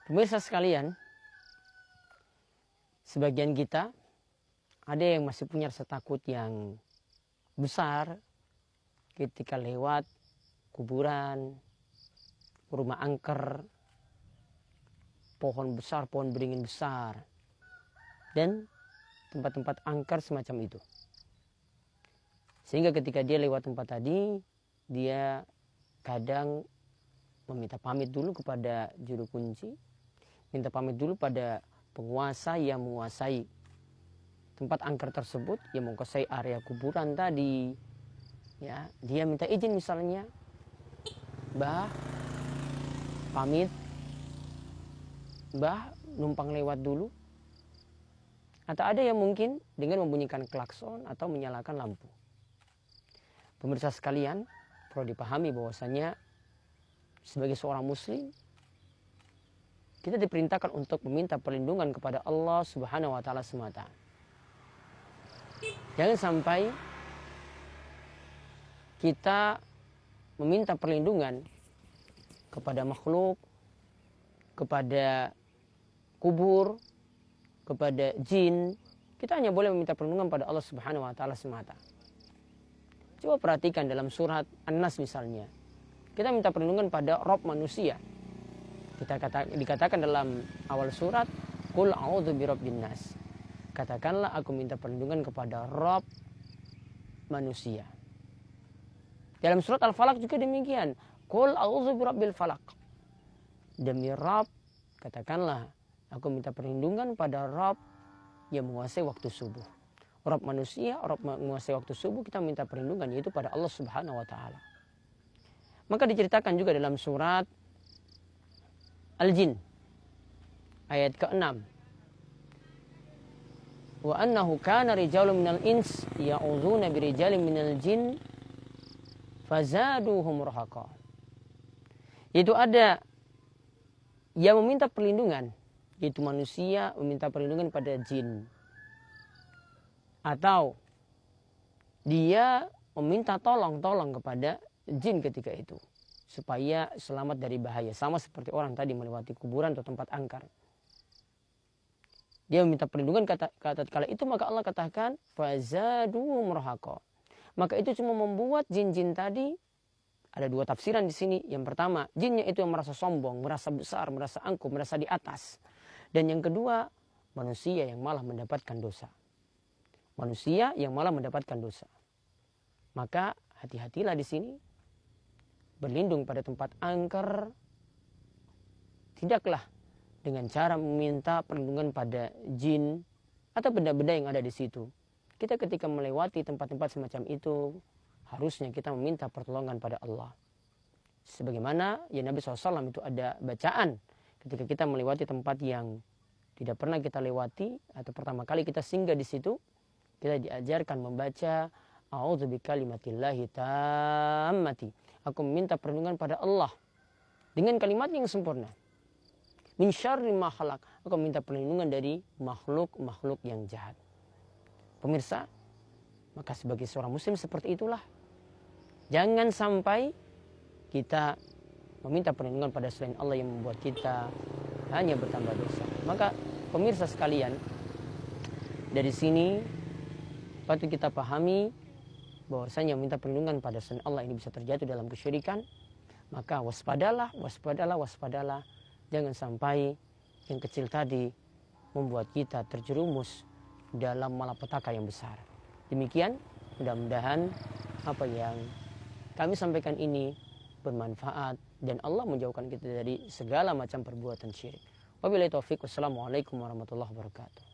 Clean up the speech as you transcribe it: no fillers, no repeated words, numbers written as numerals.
Pemirsa sekalian, sebagian kita ada yang masih punya rasa takut yang besar ketika lewat kuburan, rumah angker, pohon besar, pohon beringin besar, dan tempat-tempat angker semacam itu. Sehingga ketika dia lewat tempat tadi, dia kadang meminta pamit dulu kepada juru kunci, minta pamit dulu pada penguasa yang menguasai tempat angker tersebut, yang menguasai area kuburan tadi. Ya, dia minta izin misalnya, Mbah, pamit, Mbah, numpang lewat dulu. Atau ada yang mungkin dengan membunyikan klakson atau menyalakan lampu. Pemirsa sekalian, perlu dipahami bahwasanya sebagai seorang muslim, kita diperintahkan untuk meminta perlindungan kepada Allah Subhanahu wa taala semata. Jangan sampai kita meminta perlindungan kepada makhluk, kepada kubur, kepada jin. Kita hanya boleh meminta perlindungan pada Allah Subhanahu wa taala semata. Coba perhatikan dalam surat An-Nas misalnya. Kita minta perlindungan pada Rabb manusia. Dikatakan dalam awal surat, Qul a'udzu birabbin nas. Katakanlah aku minta perlindungan kepada Rabb manusia. Dalam surat Al-Falaq juga demikian. Qul a'udzu birabbil falaq. Demi Rabb, katakanlah aku minta perlindungan pada Rabb yang menguasai waktu subuh. Rabb manusia, Rabb menguasai waktu subuh, kita minta perlindungan yaitu pada Allah Subhanahu wa taala. Maka diceritakan juga dalam surat Al-Jin ayat ke-6. Wa annahu kana rijalun minal ins ya'udzuuna birijalin minal jin fazaduhum rahaqa. Yaitu ada yang meminta perlindungan, yaitu manusia meminta perlindungan pada jin. Atau dia meminta tolong kepada jin ketika itu, supaya selamat dari bahaya. Sama seperti orang tadi melewati kuburan atau tempat angker. Dia meminta perlindungan kala itu, maka Allah katakan fazaduhum rahaqa. Maka itu cuma membuat jin-jin tadi, ada dua tafsiran di sini. Yang pertama, jinnya itu yang merasa sombong, merasa besar, merasa angkuh, merasa di atas. Dan yang kedua, manusia yang malah mendapatkan dosa. Manusia yang malah mendapatkan dosa. Maka hati-hatilah di sini. Berlindung pada tempat angker, tidaklah dengan cara meminta perlindungan pada jin atau benda-benda yang ada di situ. Kita ketika melewati tempat-tempat semacam itu, harusnya kita meminta pertolongan pada Allah. Sebagaimana ya Nabi SAW itu ada bacaan ketika kita melewati tempat yang tidak pernah kita lewati atau pertama kali kita singgah di situ, kita diajarkan membaca A'udzu bikalimatillahi tammati. Aku meminta perlindungan pada Allah dengan kalimat yang sempurna. Min syarri ma khalaq. Aku minta perlindungan dari makhluk-makhluk yang jahat. Pemirsa, maka sebagai seorang muslim seperti itulah. Jangan sampai kita meminta perlindungan pada selain Allah yang membuat kita hanya bertambah dosa. Maka pemirsa sekalian, dari sini patut kita pahami bahwasanya minta perlindungan pada selain Allah ini bisa terjatuh dalam kesyirikan. Maka waspadalah. Jangan sampai yang kecil tadi membuat kita terjerumus dalam malapetaka yang besar. Demikian, mudah-mudahan apa yang kami sampaikan ini bermanfaat dan Allah menjauhkan kita dari segala macam perbuatan syirik. Wabillahi taufiq. Wassalamualaikum warahmatullahi wabarakatuh.